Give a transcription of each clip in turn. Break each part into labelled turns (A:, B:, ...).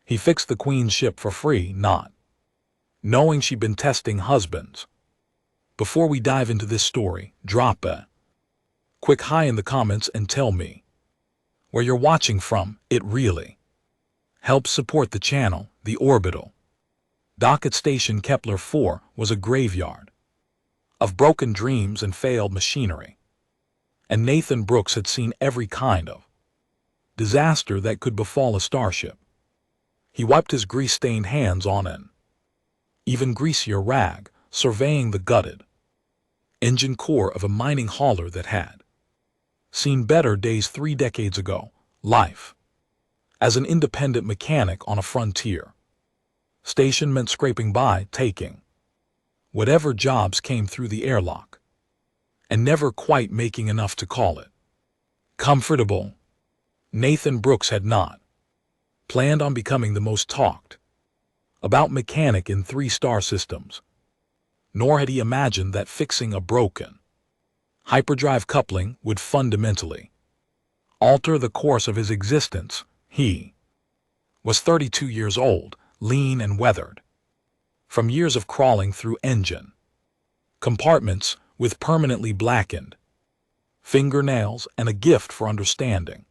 A: He fixed the Queen's ship for free, not knowing she'd been testing husbands. Before we dive into this story, drop a quick hi in the comments and tell me where you're watching from. It really helps support the channel. The orbital dock at Station Kepler-4 was a graveyard of broken dreams and failed machinery. And Nathan Brooks had seen every kind of disaster that could befall a starship. He wiped his grease-stained hands on an even greasier rag, surveying the gutted engine core of a mining hauler that had seen better days 3 decades ago. Life as an independent mechanic on a frontier station meant scraping by, taking whatever jobs came through the airlock, and never quite making enough to call it comfortable. Nathan Brooks had not planned on becoming the most talked about mechanic in 3-star systems, nor had he imagined that fixing a broken hyperdrive coupling would fundamentally alter the course of his existence. He was 32 years old, lean and weathered from years of crawling through engine compartments, with permanently blackened fingernails and a gift for understanding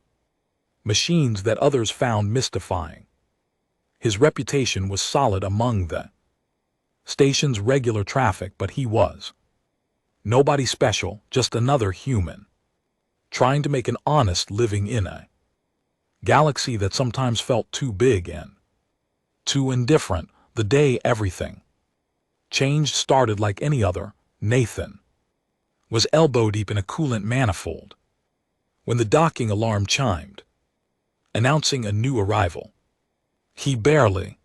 A: machines that others found mystifying. His reputation was solid among the station's regular traffic, but he was nobody special, just another human trying to make an honest living in a galaxy that sometimes felt too big and too indifferent. The day everything changed started like any other. Nathan was elbow-deep in a coolant manifold when the docking alarm chimed, announcing a new arrival. He barely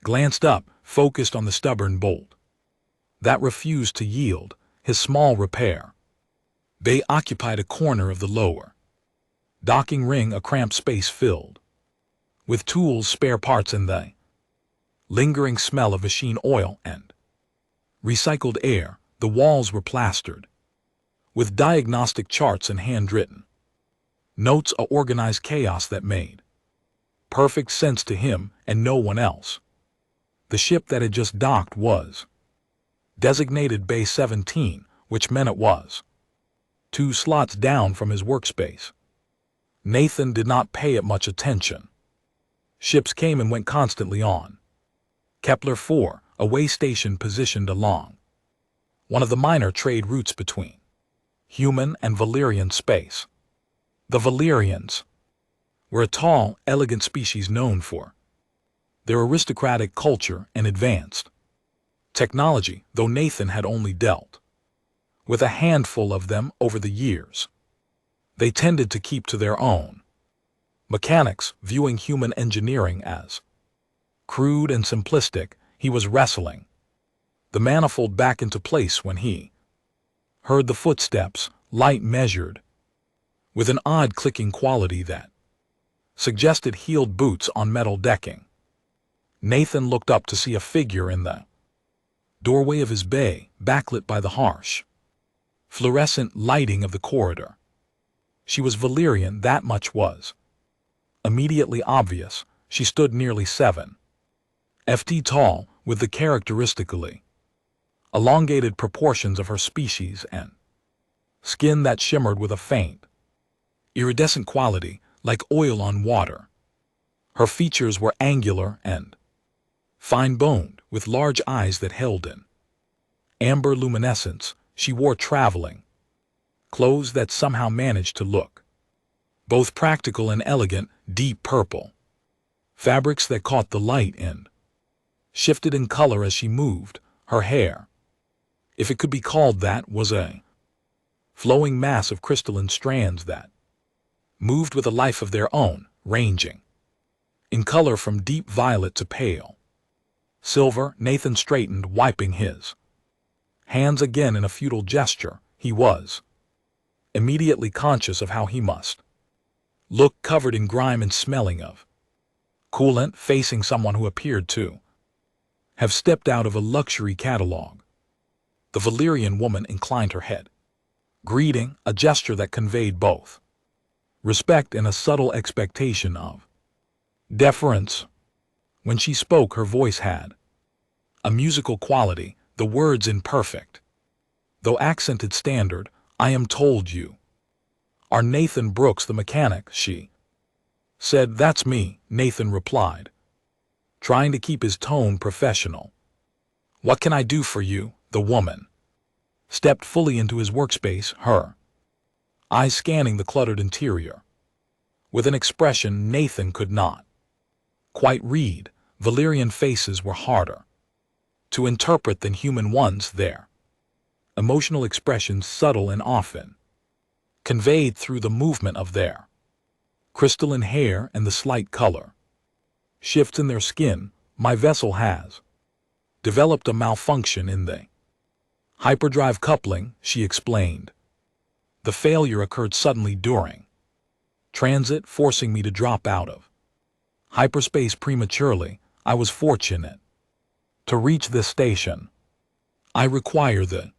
A: glanced up, focused on the stubborn bolt that refused to yield. His small repair bay occupied a corner of the lower docking ring, a cramped space filled with tools, spare parts, and the lingering smell of machine oil and recycled air. The walls were plastered with diagnostic charts and handwritten notes, a organized chaos that made perfect sense to him and no one else. The ship that had just docked was designated Bay 17, which meant it was 2 slots down from his workspace. Nathan did not pay it much attention. Ships came and went constantly on Kepler-4, a way station positioned along one of the minor trade routes between human and Valyrian space. The Valyrians were a tall, elegant species known for their aristocratic culture and advanced technology, though Nathan had only dealt with a handful of them over the years. They tended to keep to their own mechanics, viewing human engineering as crude and simplistic. He was wrestling the manifold back into place when he heard the footsteps, light measured with an odd clicking quality that suggested heeled boots on metal decking. Nathan looked up to see a figure in the doorway of his bay, backlit by the harsh, fluorescent lighting of the corridor. She was Valyrian, that much was immediately obvious. She stood nearly 7 ft tall, with the characteristically elongated proportions of her species and skin that shimmered with a faint, iridescent quality, like oil on water. Her features were angular and fine-boned, with large eyes that held in amber luminescence. She wore traveling clothes that somehow managed to look both practical and elegant, deep purple fabrics that caught the light and shifted in color as she moved. Her hair, if it could be called that, was a flowing mass of crystalline strands that moved with a life of their own, ranging in color from deep violet to pale silver. Nathan straightened, wiping his hands again in a futile gesture. He was immediately conscious of how he must look, covered in grime and smelling of coolant, facing someone who appeared to have stepped out of a luxury catalog. The Valyrian woman inclined her head, greeting, a gesture that conveyed both respect and a subtle expectation of deference. When she spoke, her voice had a musical quality, the words imperfect, though accented standard. I am told you are Nathan Brooks, the mechanic, she said. That's me, Nathan replied, trying to keep his tone professional. What can I do for you? The woman stepped fully into his workspace, her eyes scanning the cluttered interior with an expression Nathan could not quite read. Valyrian faces were harder to interpret than human ones, their emotional expressions subtle and often conveyed through the movement of their crystalline hair and the slight color shifts in their skin. My vessel has developed a malfunction in the hyperdrive coupling, she explained. The failure occurred suddenly during transit, forcing me to drop out of hyperspace prematurely. I was fortunate to reach this station. I require the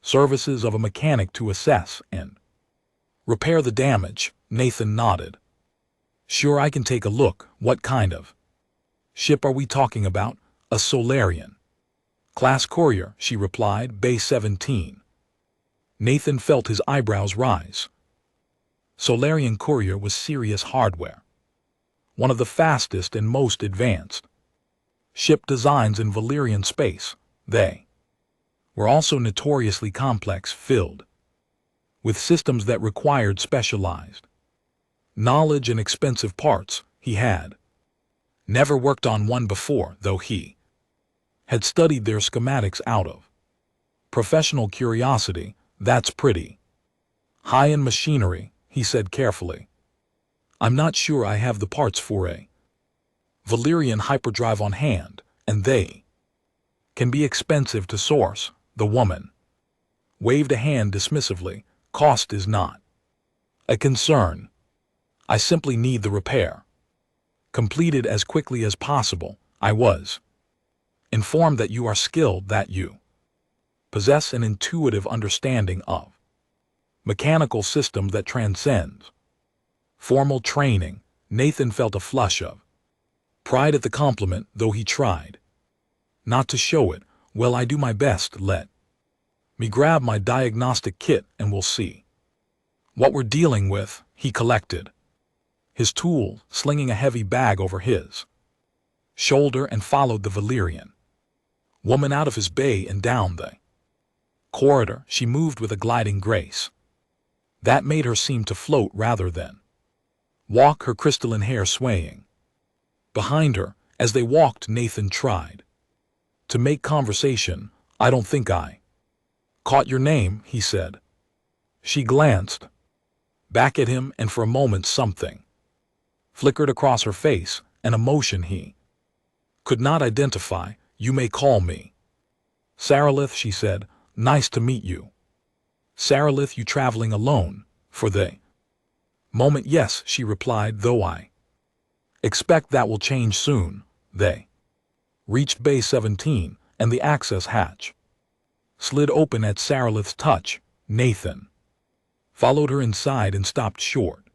A: services of a mechanic to assess and repair the damage. Nathan nodded. Sure, I can take a look. What kind of ship are we talking about? A Solarian class courier, she replied. Bay 17. Nathan felt his eyebrows rise. Solarian courier was serious hardware, one of the fastest and most advanced ship designs in Valyrian space. They were also notoriously complex, filled with systems that required specialized knowledge and expensive parts. He had never worked on one before, though he had studied their schematics out of professional curiosity. That's pretty high-end machinery, he said carefully. I'm not sure I have the parts for a Valyrian hyperdrive on hand, and they can be expensive to source. The woman waved a hand dismissively. Cost is not a concern. I simply need the repair completed as quickly as possible. I was informed that you are skilled, that you possess an intuitive understanding of mechanical systems that transcends formal training. Nathan felt a flush of pride at the compliment, though he tried not to show it. Well, I do my best. Let me grab my diagnostic kit and we'll see what we're dealing with. He collected his tool, slinging a heavy bag over his shoulder, and followed the Valyrian woman out of his bay and down the corridor. She moved with a gliding grace that made her seem to float rather than walk, her crystalline hair swaying behind her. As they walked, Nathan tried to make conversation. I don't think I caught your name, he said. She glanced back at him, and for a moment something flickered across her face, an emotion he could not identify. You may call me Saralith, she said. Nice to meet you. Saralith, you traveling alone for the moment? Yes, she replied, though I expect that will change soon. They reached Bay 17, and the access hatch slid open at Saralith's touch. Nathan followed her inside and stopped short,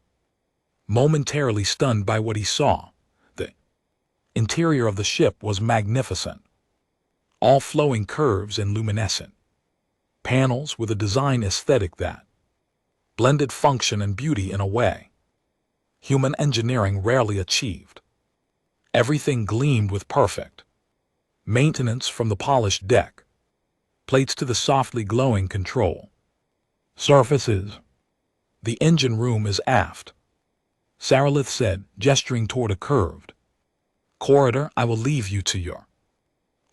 A: momentarily stunned by what he saw. The interior of the ship was magnificent, all flowing curves and luminescent panels with a design aesthetic that blended function and beauty in a way human engineering rarely achieved. Everything gleamed with perfect maintenance, from the polished deck plates to the softly glowing control surfaces. The engine room is aft, Saralith said, gesturing toward a curved corridor. I will leave you to your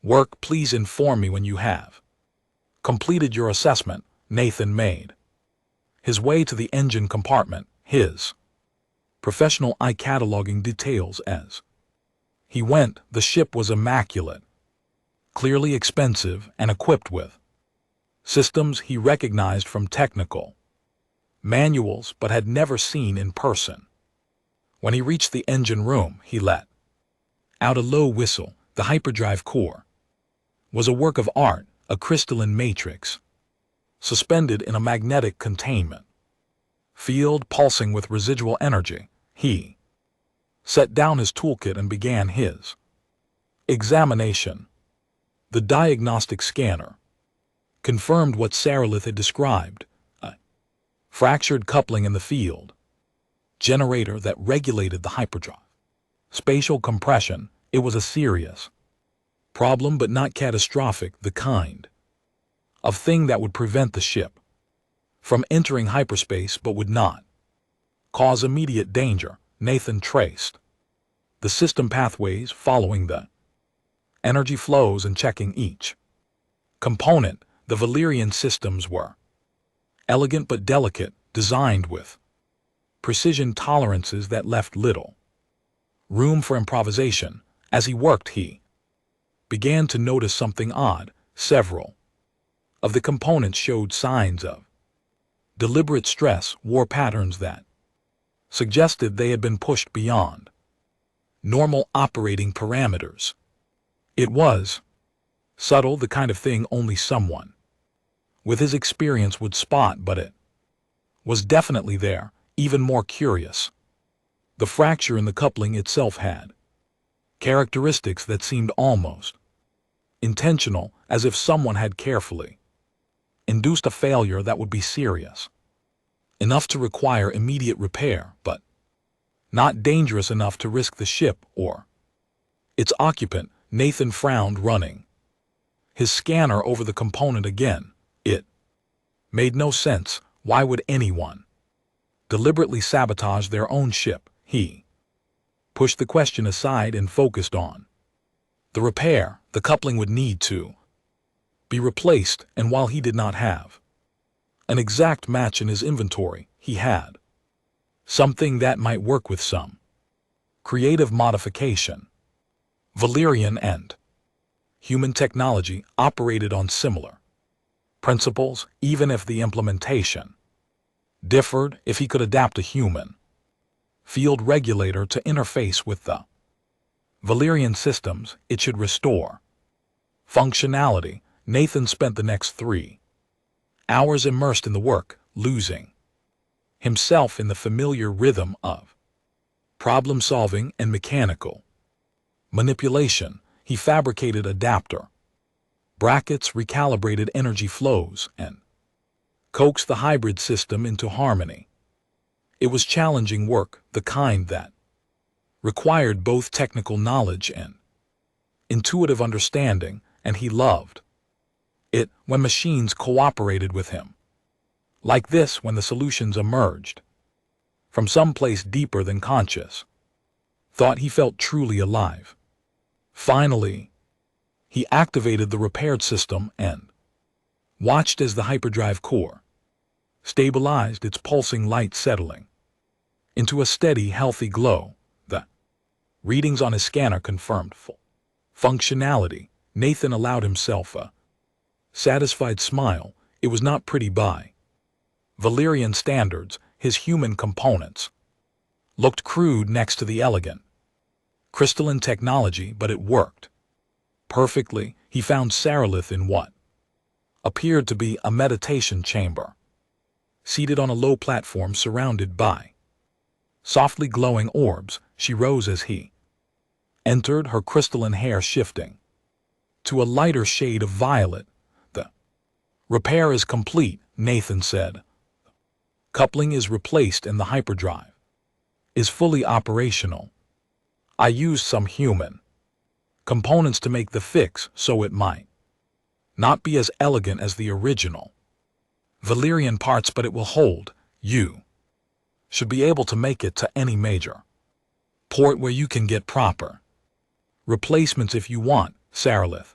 A: work. Please inform me when you have completed your assessment. Nathan made his way to the engine compartment, his professional eye cataloging details as he went. The ship was immaculate, clearly expensive, and equipped with systems he recognized from technical manuals but had never seen in person. When he reached the engine room, he let out a low whistle. The hyperdrive core was a work of art, a crystalline matrix suspended in a magnetic containment field pulsing with residual energy. He set down his toolkit and began his Examination. The diagnostic scanner confirmed what Saralith had described, a fractured coupling in the field generator that regulated the hyperdrive. Spatial compression. It was a serious problem, but not catastrophic, the kind of thing that would prevent the ship from entering hyperspace but would not cause immediate danger. Nathan traced the system pathways, following the energy flows and checking each component. The Valyrian systems were elegant but delicate, designed with precision tolerances that left little room for improvisation. As he worked, he began to notice something odd. Several of the components showed signs of deliberate stress, war patterns that suggested they had been pushed beyond normal operating parameters. It was subtle, the kind of thing only someone with his experience would spot, but it was definitely there. Even more curious, the fracture in the coupling itself had characteristics that seemed almost intentional, as if someone had carefully induced a failure that would be serious enough to require immediate repair, but not dangerous enough to risk the ship or its occupant. Nathan frowned, running his scanner over the component again. It made no sense. Why would anyone deliberately sabotage their own ship? He pushed the question aside and focused on the repair. The coupling would need to be replaced, and while he did not have an exact match in his inventory, he had something that might work with some creative modification. Valyrian and human technology operated on similar principles, even if the implementation differed. If he could adapt a human field regulator to interface with the Valyrian systems, it should restore functionality. Nathan spent the next 3 hours immersed in the work, losing himself in the familiar rhythm of problem-solving and mechanical manipulation. He fabricated adapter brackets, recalibrated energy flows, and coaxed the hybrid system into harmony. It was challenging work, the kind that required both technical knowledge and intuitive understanding, and he loved it when machines cooperated with him. Like this, when the solutions emerged from some place deeper than conscious thought, he felt truly alive. Finally, he activated the repaired system and watched as the hyperdrive core stabilized, its pulsing light settling into a steady, healthy glow. The readings on his scanner confirmed full functionality. Nathan allowed himself a satisfied smile. It was not pretty by Valyrian standards. His human components looked crude next to the elegant crystalline technology, but it worked perfectly. He found Saralith in what appeared to be a meditation chamber, seated on a low platform surrounded by softly glowing orbs. She rose as he entered, her crystalline hair shifting to a lighter shade of violet. The repair is complete, Nathan said. Coupling is replaced and the hyperdrive is fully operational. I used some human components to make the fix, so it might not be as elegant as the original Valyrian parts, but it will hold. You should be able to make it to any major port where you can get proper replacements if you want. Saralith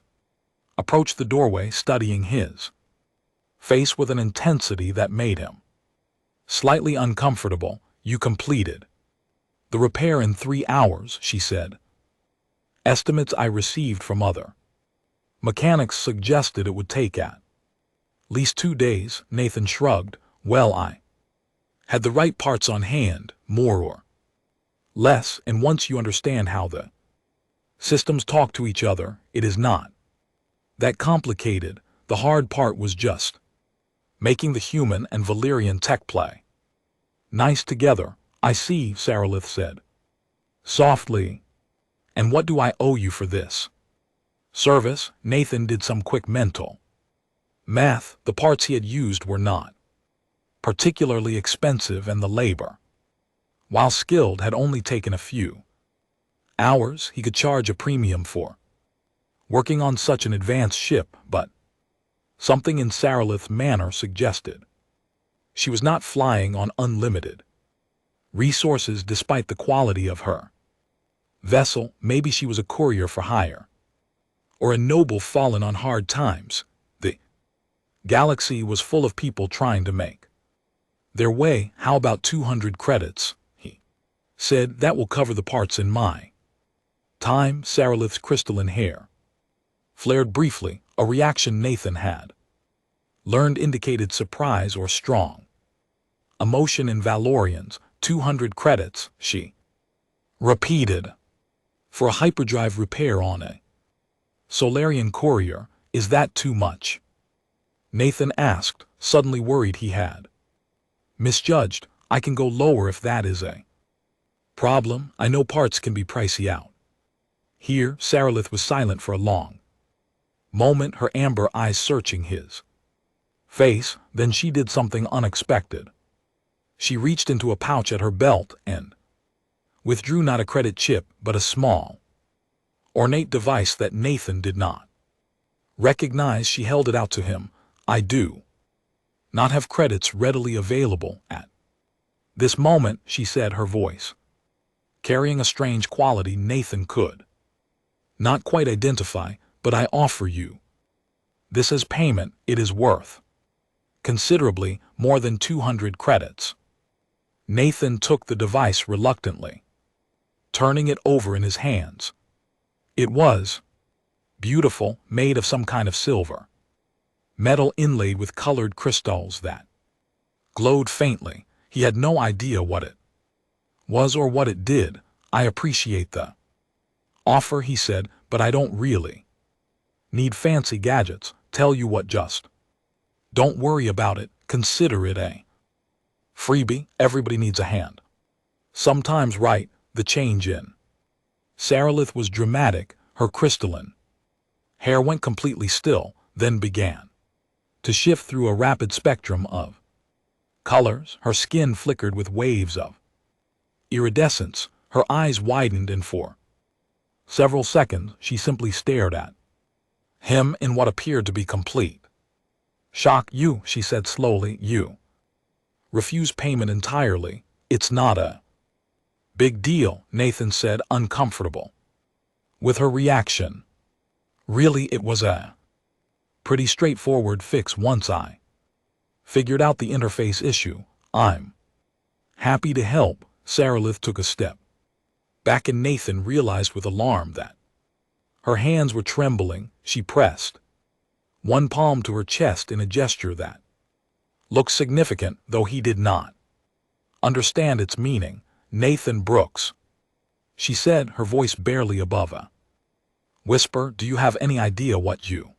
A: approached the doorway, studying his face with an intensity that made him slightly uncomfortable. You completed the repair in 3 hours, she said. Estimates I received from other mechanics suggested it would take at least 2 days. Nathan shrugged. Well, I had the right parts on hand, more or less, and once you understand how the systems talk to each other, it is not that complicated. The hard part was just making the human and Valyrian tech play nice together. I see, Saralith said softly. And what do I owe you for this? Service, Nathan did some quick mental math. The parts he had used were not particularly expensive, and the labor, while skilled, had only taken a few hours. He could charge a premium for working on such an advanced ship, but something in Saralith's manner suggested she was not flying on unlimited resources despite the quality of her vessel. Maybe she was a courier for hire, or a noble fallen on hard times. The galaxy was full of people trying to make their way. How about 200 credits? He said. That will cover the parts in my time. Saralith's crystalline hair flared briefly, a reaction Nathan had learned indicated surprise or strong emotion in Valorians. 200 credits, she repeated. For a hyperdrive repair on a Solarian courier, is that too much? Nathan asked, suddenly worried he had misjudged. I can go lower if that is a problem. I know parts can be pricey out here. Saralith was silent for a long moment, her amber eyes searching his face. Then she did something unexpected. She reached into a pouch at her belt and withdrew not a credit chip, but a small, ornate device that Nathan did not recognize. She held it out to him. I do not have credits readily available at this moment, she said, her voice carrying a strange quality Nathan could not quite identify. But I offer you this as payment. It is worth considerably more than 200 credits. Nathan took the device reluctantly, turning it over in his hands. It was beautiful, made of some kind of silver metal inlaid with colored crystals that glowed faintly. He had no idea what it was or what it did. I appreciate the offer, he said, but I don't really need fancy gadgets. Tell you what, just don't worry about it. Consider it a freebie. Everybody needs a hand sometimes, right? The change in Saralith was dramatic. Her crystalline hair went completely still, then began to shift through a rapid spectrum of colors. Her skin flickered with waves of iridescence. Her eyes widened, and for several seconds she simply stared at him in what appeared to be complete shock. You, she said slowly, you refuse payment entirely. It's not a big deal, Nathan said, uncomfortable with her reaction. Really, it was a pretty straightforward fix once I figured out the interface issue. I'm happy to help. Saralith took a step back, and Nathan realized with alarm that her hands were trembling. She pressed one palm to her chest in a gesture that looked significant, though he did not understand its meaning. Nathan Brooks, she said, her voice barely above a whisper, do you have any idea what you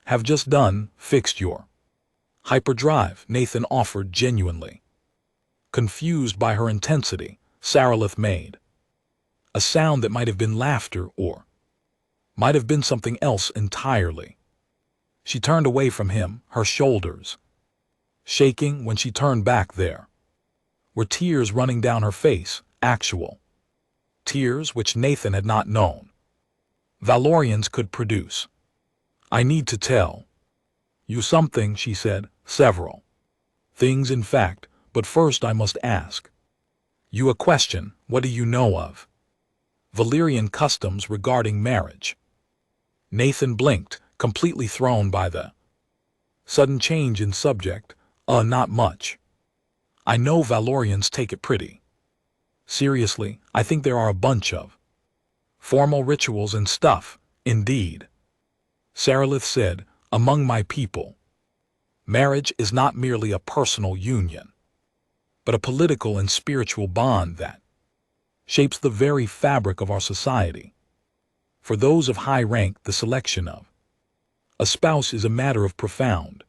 A: have just done? Fixed your hyperdrive, Nathan offered, genuinely confused by her intensity. Saralith made a sound that might have been laughter or might have been something else entirely. She turned away from him, her shoulders shaking. When she turned back, there were tears running down her face, actual tears which Nathan had not known Valorians could produce. I need to tell you something, she said. Several things, in fact, but first I must ask you a question. What do you know of Valyrian customs regarding marriage? Nathan blinked, completely thrown by the sudden change in subject. Not much. I know Valorians take it pretty seriously. I think there are a bunch of formal rituals and stuff. Indeed, Saralith said, among my people, marriage is not merely a personal union, but a political and spiritual bond that shapes the very fabric of our society. For those of high rank, the selection of a spouse is a matter of profound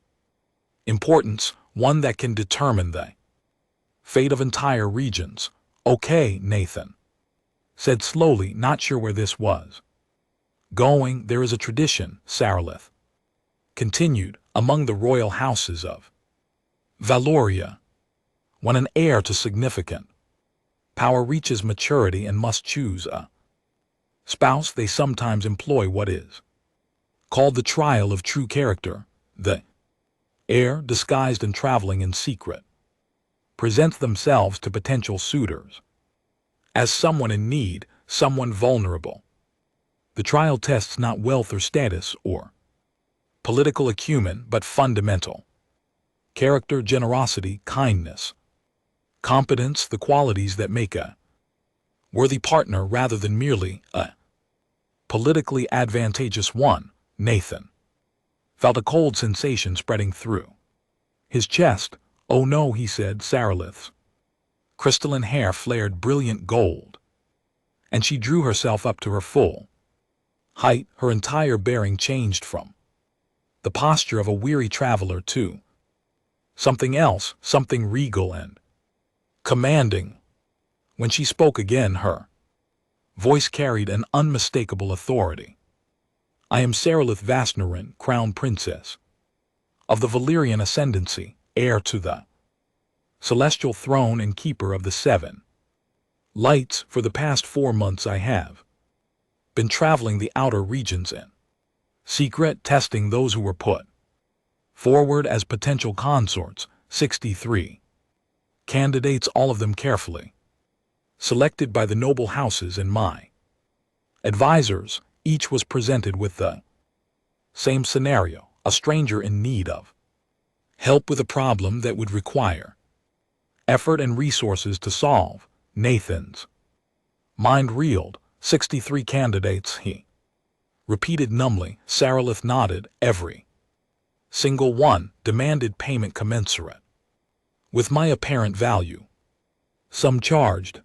A: importance, one that can determine the fate of entire regions. Okay, Nathan said slowly, not sure where this was There is a tradition, Saralith continued, among the royal houses of Valoria. When an heir to significant power reaches maturity and must choose a spouse, they sometimes employ what is called the trial of true character. The heir, disguised and traveling in secret, presents themselves to potential suitors as someone in need, someone vulnerable. The trial tests not wealth or status or political acumen, but fundamental character, generosity, kindness, competence, the qualities that make a worthy partner rather than merely a politically advantageous one. Nathan felt a cold sensation spreading through his chest. "Oh no," he said. Saralith's crystalline hair flared brilliant gold, and she drew herself up to her full height. Her entire bearing changed from the posture of a weary traveler to something else, something regal and commanding. When she spoke again, her voice carried an unmistakable authority. "I am Saralith Vasnarin, Crown Princess of the Valyrian ascendancy, heir to the celestial throne and keeper of the 7 lights. For the past 4 months I have been traveling the outer regions in secret, testing those who were put forward as potential consorts. 63 candidates, all of them carefully selected by the noble houses and my advisors. Each was presented with the same scenario, a stranger in need of help with a problem that would require effort and resources to solve. Nathan's mind reeled. 63 candidates, he repeated numbly. Saralith nodded. Every single one demanded payment commensurate with my apparent value. Some charged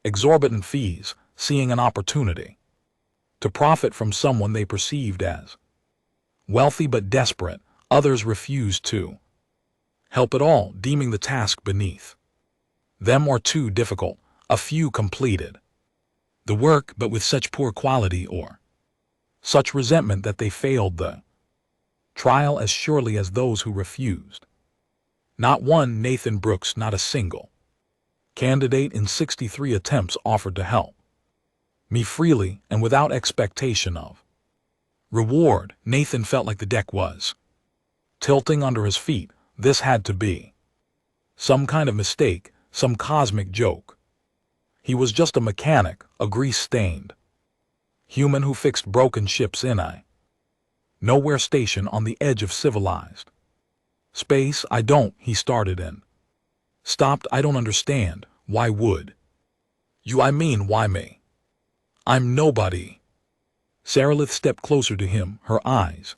A: exorbitant fees, seeing an opportunity to profit from someone they perceived as wealthy but desperate. Others refused to help at all, deeming the task beneath them or too difficult. A few completed the work, but with such poor quality or such resentment that they failed the trial as surely as those who refused. Not one, Nathan Brooks, not a single candidate in 63 attempts offered to help me freely and without expectation of reward. Nathan felt like the deck was tilting under his feet. This had to be some kind of mistake, some cosmic joke. He was just a mechanic, a grease-stained human who fixed broken ships in a nowhere station on the edge of civilized space. "I don't," he started and stopped. "I don't understand. Why would you? I mean, why me? I'm nobody." Saralith stepped closer to him, her eyes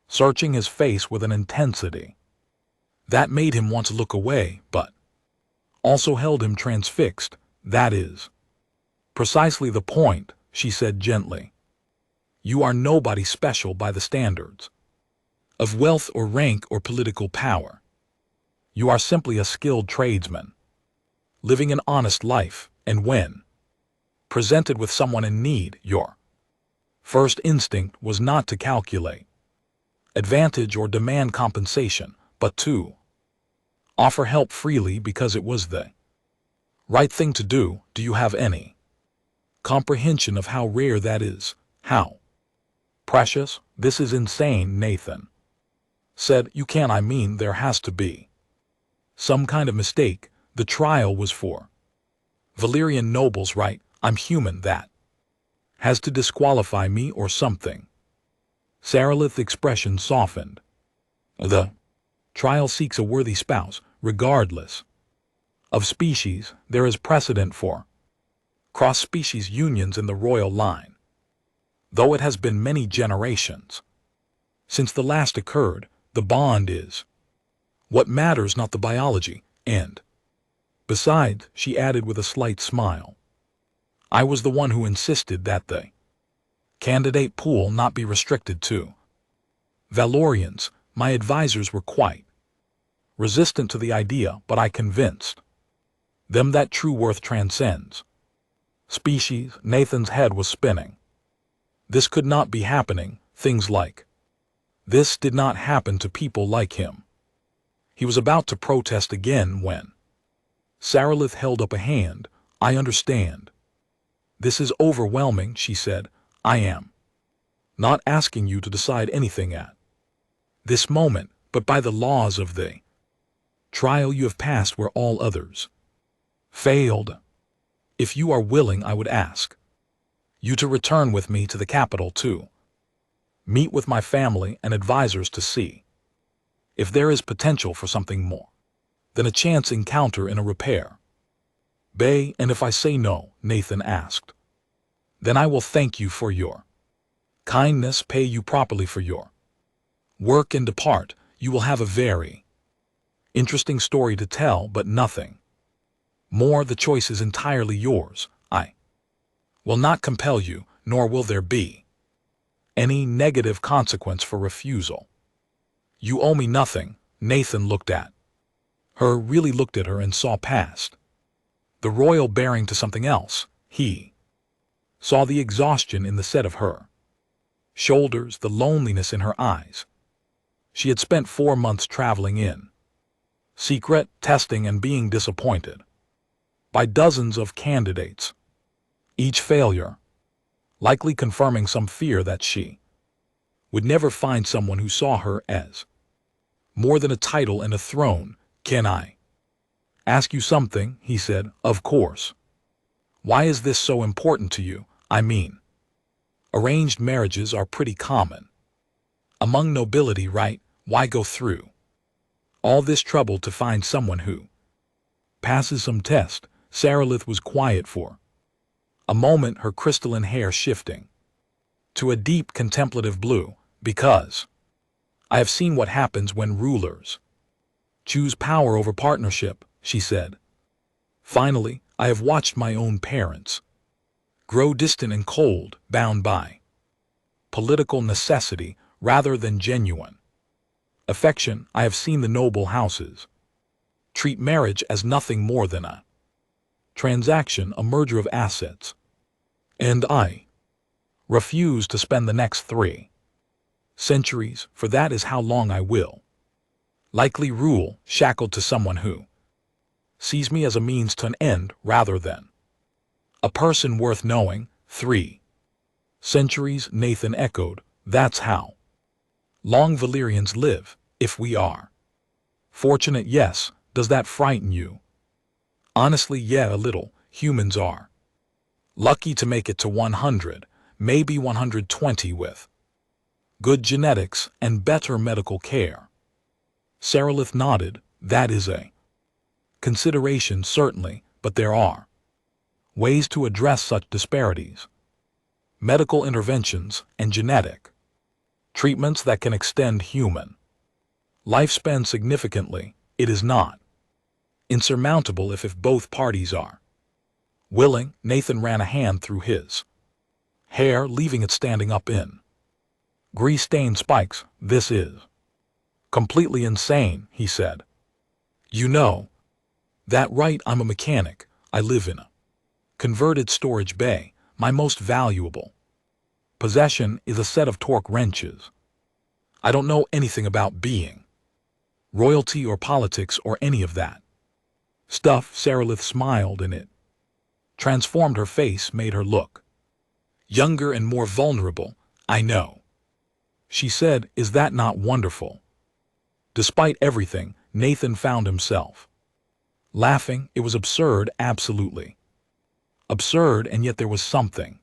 A: searching his face with an intensity that made him want to look away, but also held him transfixed. "That is precisely the point," she said gently. "You are nobody special by the standards of wealth or rank or political power. You are simply a skilled tradesman, living an honest life, and when presented with someone in need, your first instinct was not to calculate advantage or demand compensation, but to offer help freely because it was the right thing to do. Do you have any comprehension of how rare that is? How precious? This is insane," Nathan said. "You can. I mean, there has to be some kind of mistake. The trial was for Valyrian nobles, right? I'm human. That has to disqualify me or something." Saralith's expression softened. "The trial seeks a worthy spouse, regardless of species. There is precedent for cross-species unions in the royal line, though it has been many generations since the last occurred. The bond is what matters, not the biology. And besides," she added with a slight smile, "I was the one who insisted that the candidate pool not be restricted to Valorians. My advisors were quite resistant to the idea, but I convinced them that true worth transcends species." Nathan's head was spinning. This could not be happening, things like this did not happen to people like him. He was about to protest again when Saralith held up a hand. I understand. This is overwhelming, she said. I am not asking you to decide anything at this moment, but by the laws of the trial you have passed where all others failed. If you are willing, I would ask you to return with me to the capital to meet with my family and advisors to see if there is potential for something more than a chance encounter in a repair bay. And if I say no, Nathan asked, then I will thank you for your kindness, pay you properly for your work, and depart. You will have a very interesting story to tell, but nothing more. The choice is entirely yours. I will not compel you, nor will there be any negative consequence for refusal. You owe me nothing. Nathan looked at her, really looked at her, and saw past the royal bearing to something else. He saw the exhaustion in the set of her shoulders, the loneliness in her eyes. She had spent 4 months traveling in secret, testing and being disappointed by dozens of candidates, each failure likely confirming some fear that she would never find someone who saw her as more than a title and a throne. Can I ask you something? He said. Of course. Why is this so important to you? I mean, arranged marriages are pretty common among nobility, right? Why go through all this trouble to find someone who passes some test? Saralith was quiet for a moment, her crystalline hair shifting to a deep contemplative blue. Because I have seen what happens when rulers choose power over partnership, she said. Finally, I have watched my own parents grow distant and cold, bound by political necessity rather than genuine affection. I have seen the noble houses treat marriage as nothing more than a transaction, a merger of assets. And I refuse to spend the next 3 centuries, for that is how long I will likely rule, shackled to someone who sees me as a means to an end rather than a person worth knowing. 3 centuries, Nathan echoed. That's how long Valyrians live. If we are fortunate, yes. Does that frighten you? Honestly, yeah, a little. Humans are lucky to make it to 100, maybe 120 with good genetics and better medical care. Saralith nodded. That is a consideration, certainly, but there are ways to address such disparities. Medical interventions and genetic treatments that can extend human lifespan significantly. It is not insurmountable if both parties are willing. Nathan ran a hand through his hair, leaving it standing up in grease-stained spikes. This is completely insane, he said. You know that, right? I'm a mechanic. I live in a converted storage bay. My most valuable possession is a set of torque wrenches. I don't know anything about being royalty or politics or any of that stuff. Saralith smiled, and it transformed her face, made her look younger and more vulnerable. I know, she said. Is that not wonderful? Despite everything, Nathan found himself laughing. It was absurd, absolutely absurd, and yet there was something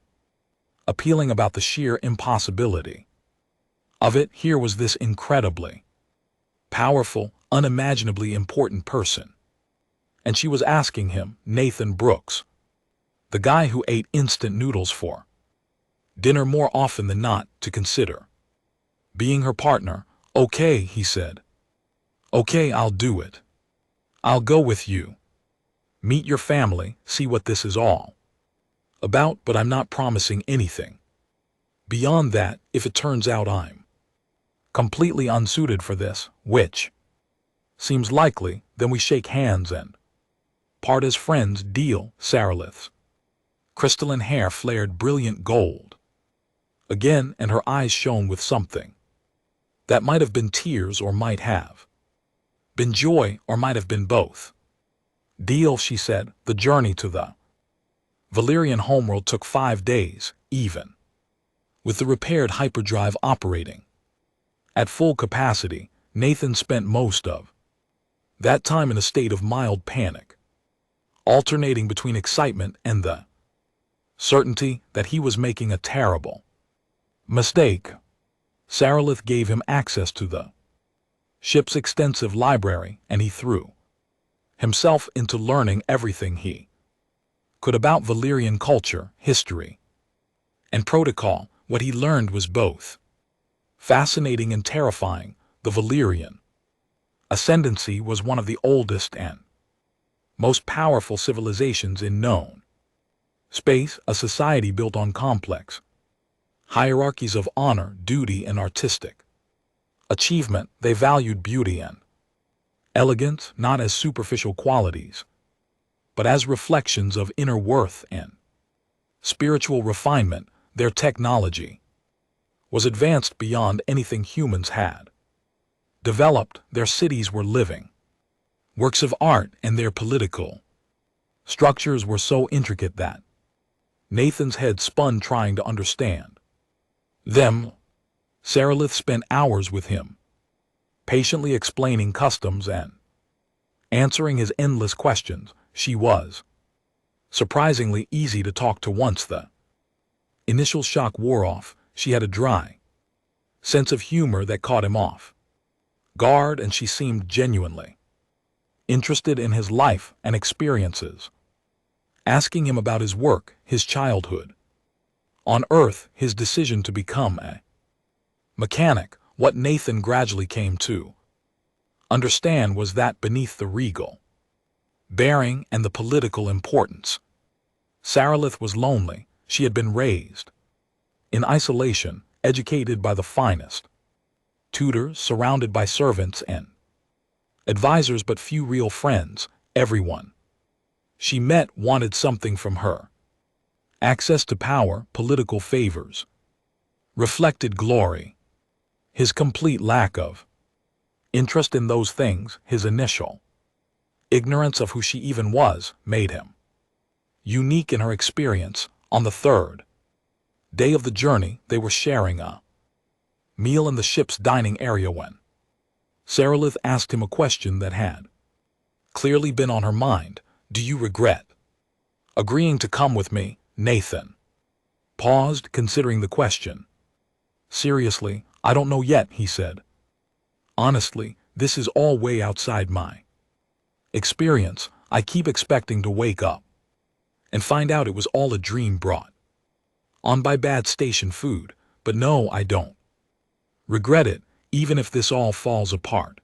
A: appealing about the sheer impossibility of it. Here was this incredibly powerful, unimaginably important person, and she was asking him, Nathan Brooks, the guy who ate instant noodles for dinner more often than not, to consider being her partner. Okay, he said. Okay, I'll do it. I'll go with you. Meet your family, see what this is all about, but I'm not promising anything beyond that. If it turns out I'm completely unsuited for this, which seems likely, then we shake hands and part as friends. Deal? Saralith's crystalline hair flared brilliant gold Again, and her eyes shone with something. That might have been tears or might have been joy or might have been both. Deal, she said, the journey to the Valerian homeworld took 5 days, even with the repaired hyperdrive operating at full capacity. Nathan spent most of that time in a state of mild panic, alternating between excitement and the certainty that he was making a terrible mistake. Saarlith gave him access to the ship's extensive library, and he threw himself into learning everything he could about Valerian culture, history, and protocol. What he learned was both fascinating and terrifying. The Valerian ascendancy was one of the oldest and most powerful civilizations in known space, a society built on complex hierarchies of honor, duty, and artistic achievement. They valued beauty and elegance not as superficial qualities, but as reflections of inner worth and spiritual refinement. Their technology was advanced beyond anything humans had developed. Their cities were living works of art, and their political structures were so intricate that Nathan's head spun trying to understand them. Saarlith spent hours with him, patiently explaining customs and answering his endless questions. She was surprisingly easy to talk to. Once the initial shock wore off, she had a dry sense of humor that caught him off guard, and she seemed genuinely interested in his life and experiences, asking him about his work, his childhood on Earth, his decision to become a mechanic. What Nathan gradually came to understand was that beneath the regal bearing and the political importance, Saarlith was lonely. She had been raised in isolation, educated by the finest tutors, surrounded by servants and advisors, but few real friends. Everyone she met wanted something from her: access to power, political favors, reflected glory. His complete lack of interest in those things, his initial ignorance of who she even was, made him unique in her experience. On the third day of the journey, they were sharing a meal in the ship's dining area when Saarlith asked him a question that had clearly been on her mind. Do you regret agreeing to come with me? Nathan paused, considering the question. Seriously, I don't know yet, he said. Honestly, this is all way outside my experience. I keep expecting to wake up and find out it was all a dream brought on by bad station food. But no, I don't regret it, even if this all falls apart.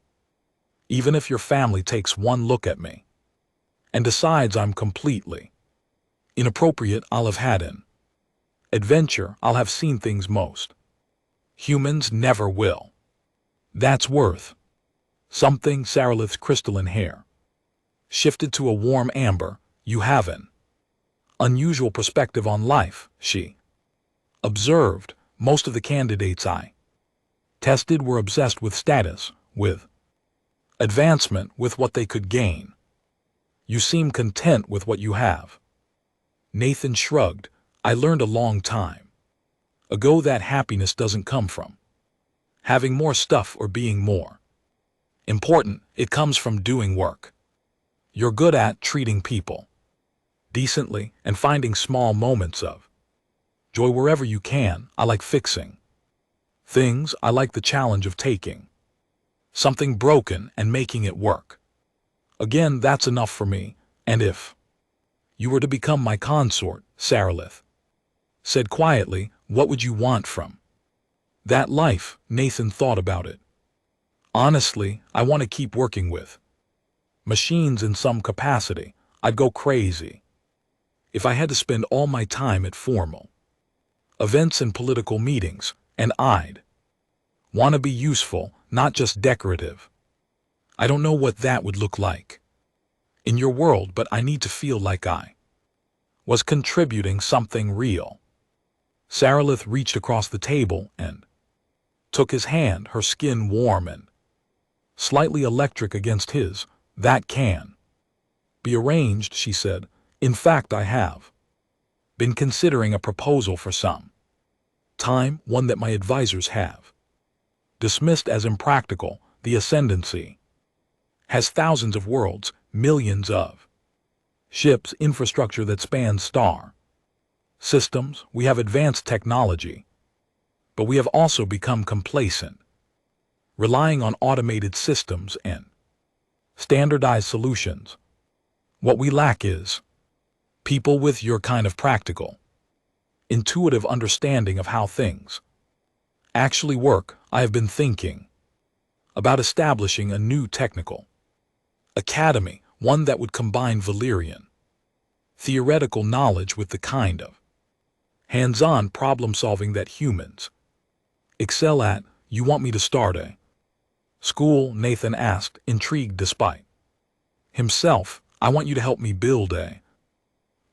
A: Even if your family takes one look at me and decides I'm completely inappropriate. I'll have had an adventure. I'll have seen things most humans never will. That's worth something. Saarlith's crystalline hair shifted to a warm amber. You have an unusual perspective on life, she observed. Most of the candidates I tested were obsessed with status, with advancement, with what they could gain. You seem content with what you have. Nathan shrugged. I learned a long time ago that happiness doesn't come from having more stuff or being more important. It comes from doing work you're good at, treating people decently, and finding small moments of joy wherever you can. I like fixing things. I like the challenge of taking something broken and making it work again. That's enough for me. And if you were to become my consort, Saarlith said quietly, what would you want from that life? Nathan thought about it. Honestly, I want to keep working with machines in some capacity. I'd go crazy if I had to spend all my time at formal events and political meetings, and I'd want to be useful, not just decorative. I don't know what that would look like in your world, but I need to feel like I was contributing something real. Saralith reached across the table and took his hand, her skin warm and slightly electric against his. That can be arranged, she said. In fact, I have been considering a proposal for some time, one that my advisors have dismissed as impractical. The Ascendancy has thousands of worlds, millions of ships, infrastructure that spans star systems. We have advanced technology, but we have also become complacent, relying on automated systems and standardized solutions. What we lack is people with your kind of practical, intuitive understanding of how things actually work. I have been thinking about establishing a new technical academy, one that would combine Valyrian theoretical knowledge with the kind of hands-on problem-solving that humans excel at. You want me to start a school? Nathan asked, intrigued despite himself. I want you to help me build a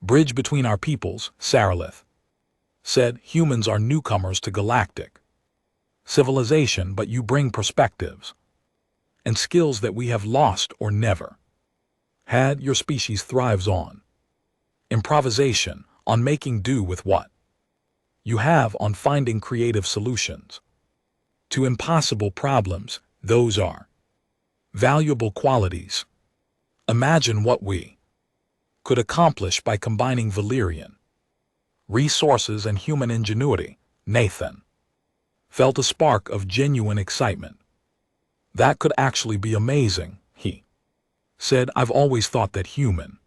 A: bridge between our peoples, Saralith said. Humans are newcomers to galactic civilization, but you bring perspectives and skills that we have lost or never had. Your species thrives on improvisation, on making do with what you have, on finding creative solutions to impossible problems. Those are valuable qualities. Imagine what we could accomplish by combining Valyrian resources and human ingenuity. Nathan felt a spark of genuine excitement. That could actually be amazing, he said. I've always thought that human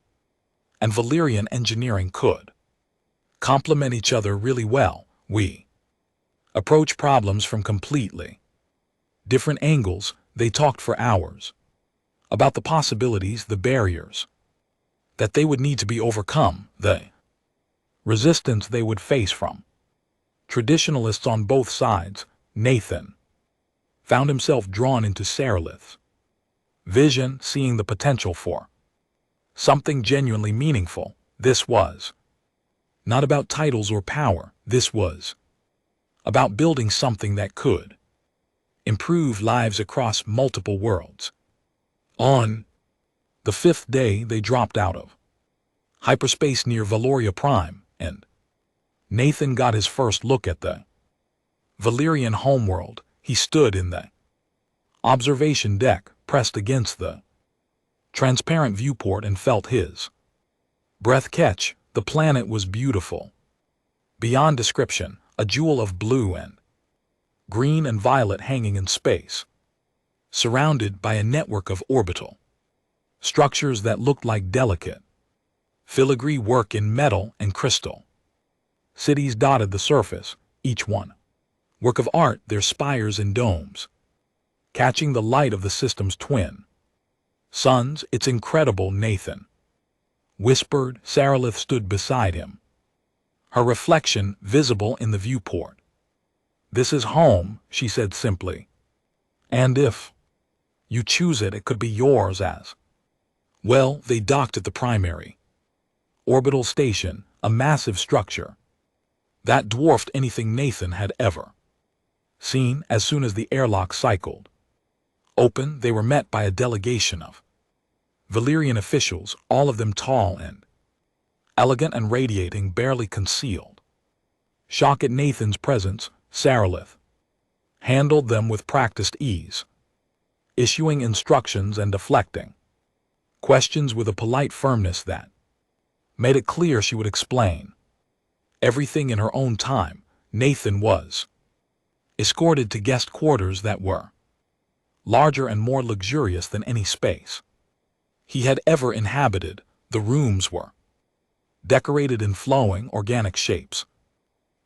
A: and Valyrian engineering could complement each other really well. We approach problems from completely different angles. They talked for hours about the possibilities, the barriers that they would need to be overcome, the resistance they would face from traditionalists on both sides. Nathan found himself drawn into Saralith's vision, seeing the potential for something genuinely meaningful. This was not about titles or power. This was about building something that could improve lives across multiple worlds. On the 5th day, they dropped out of hyperspace near Valoria Prime, and Nathan got his first look at the Valyrian homeworld. He stood in the observation deck, pressed against the transparent viewport, and felt his breath catch. The planet was beautiful beyond description, a jewel of blue and green and violet hanging in space, surrounded by a network of orbital structures that looked like delicate filigree work in metal and crystal. Cities dotted the surface, each one work of art, their spires and domes catching the light of the system's twin suns. It's incredible, Nathan whispered. Saralith stood beside him, her reflection visible in the viewport. This is home, she said simply. And if you choose it, it could be yours as well. They docked at the primary orbital station, a massive structure that dwarfed anything Nathan had ever seen. As soon as the airlock cycled open, they were met by a delegation of Valyrian officials, all of them tall and elegant and radiating, barely concealed shock at Nathan's presence. Saralith handled them with practiced ease, issuing instructions and deflecting questions with a polite firmness that made it clear she would explain everything in her own time. Nathan was escorted to guest quarters that were larger and more luxurious than any space he had ever inhabited. The rooms were decorated in flowing, organic shapes,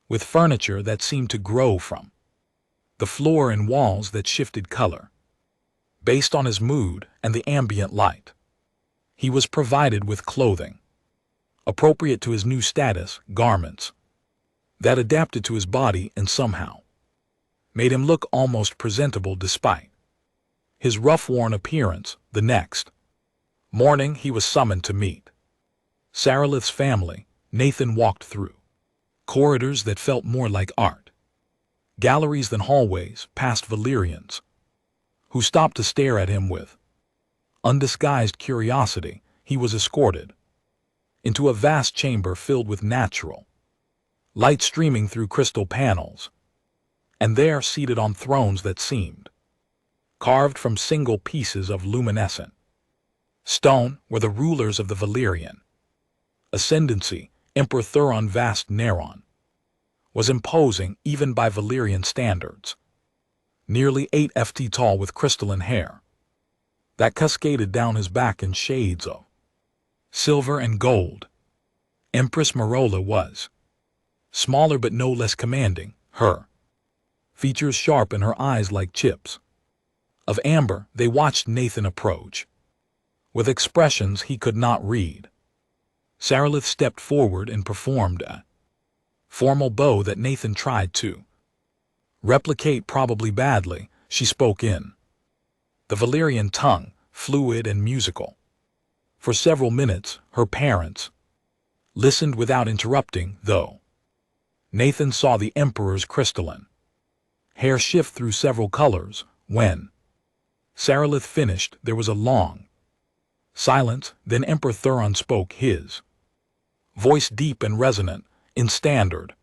A: with furniture that seemed to grow from the floor and walls that shifted color based on his mood and the ambient light. He was provided with clothing appropriate to his new status, garments that adapted to his body and somehow made him look almost presentable despite his rough-worn appearance. The next morning, he was summoned to meet Saralith's family. Nathan walked through Corridors that felt more like art. Galleries than hallways past Valyrians, who stopped to stare at him with undisguised curiosity. He was escorted into a vast chamber filled with natural light streaming through crystal panels, and there, seated on thrones that seemed carved from single pieces of luminescent stone, were the rulers of the Valyrian ascendancy. Emperor Thuron Vast Neron was imposing even by Valyrian standards, nearly 8 feet tall, with crystalline hair that cascaded down his back in shades of silver and gold. Empress Marola was smaller but no less commanding, her features sharp and her eyes like chips of amber. They watched Nathan approach with expressions he could not read. Saralith stepped forward and performed a formal bow that Nathan tried to replicate, probably badly. She spoke in the Valyrian tongue, fluid and musical. For several minutes, her parents listened without interrupting, though Nathan saw the Emperor's crystalline hair shift through several colors. When Saralith finished, there was a long silence. Then Emperor Thuron spoke, his voice deep and resonant. In standard,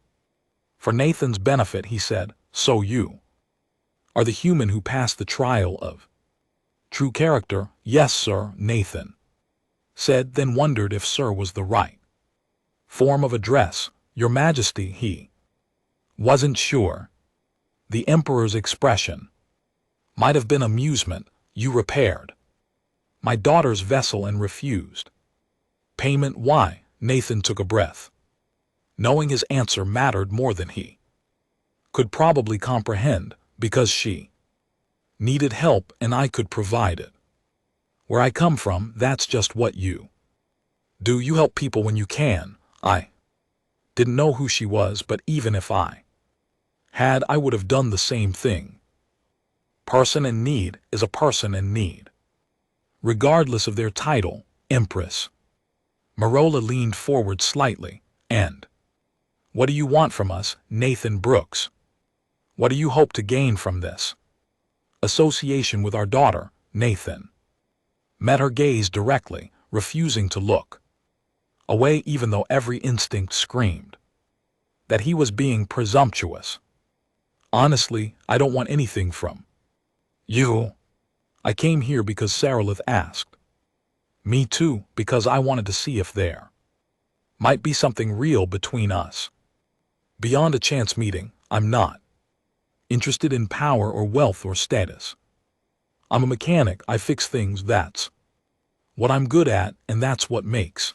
A: for Nathan's benefit, he said, "So you are the human who passed the trial of true character?" "Yes, sir," Nathan said, then wondered if sir was the right form of address. "Your Majesty," he wasn't sure. The Emperor's expression might have been amusement. "You repaired my daughter's vessel and refused payment. Why?" Nathan took a breath, knowing his answer mattered more than he could probably comprehend. "Because she needed help and I could provide it. Where I come from, that's just what you do. You help people when you can. I didn't know who she was, but even if I had, I would have done the same thing. Person in need is a person in need, regardless of their title." Empress Marola leaned forward slightly. "And what do you want from us, Nathan Brooks? What do you hope to gain from this association with our daughter?" Nathan met her gaze directly, refusing to look away, even though every instinct screamed that he was being presumptuous. "Honestly, I don't want anything from you. I came here because Saralith asked me to, because I wanted to see if there might be something real between us. Beyond a chance meeting. I'm not interested in power or wealth or status. I'm a mechanic. I fix things. That's what I'm good at, and that's what makes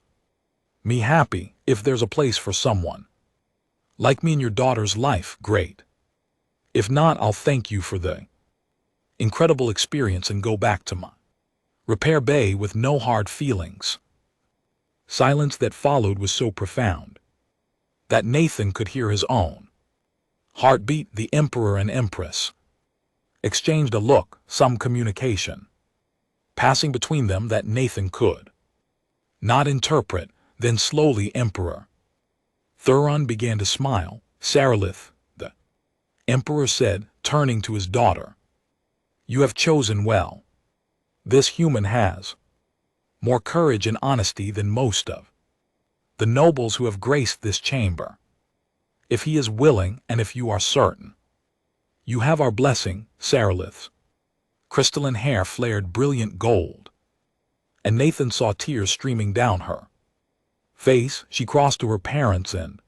A: me happy. If there's a place for someone like me in your daughter's life, great. If not, I'll thank you for the incredible experience and go back to my repair bay with no hard feelings." Silence that followed was so profound that Nathan could hear his own heartbeat. The Emperor and Empress exchanged a look, some communication passing between them that Nathan could not interpret. Then slowly Emperor Thuron began to smile. "Saralith," the Emperor said, turning to his daughter, "you have chosen well. This human has more courage and honesty than most of the nobles who have graced this chamber. If he is willing, and if you are certain, you have our blessing." Saralith's crystalline hair flared brilliant gold, and Nathan saw tears streaming down her face. She crossed to her parents and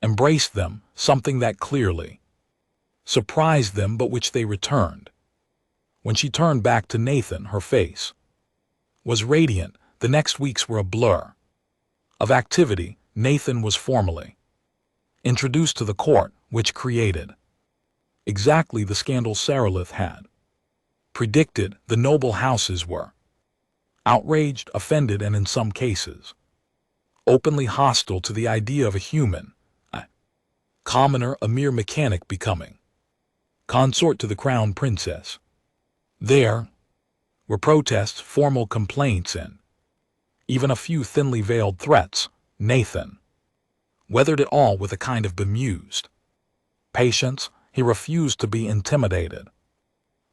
A: embraced them, something that clearly surprised them, but which they returned. When she turned back to Nathan, her face was radiant. The next weeks were a blur of activity. Nathan was formally introduced to the court, which created exactly the scandal Saralith had predicted. The noble houses were outraged, offended, and in some cases openly hostile to the idea of a human, a commoner, a mere mechanic, becoming consort to the crown princess. There were protests, formal complaints, and even a few thinly veiled threats. Nathan weathered it all with a kind of bemused patience. He refused to be intimidated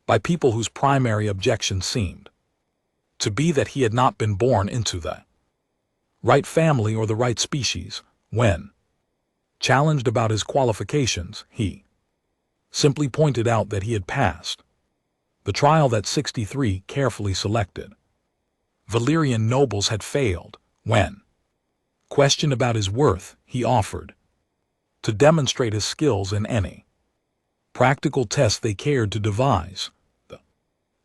A: by people whose primary objection seemed to be that he had not been born into the right family or the right species. When challenged about his qualifications, he simply pointed out that he had passed the trial that 63 carefully selected Valyrian nobles had failed. When questioned about his worth, he offered to demonstrate his skills in any practical test they cared to devise. The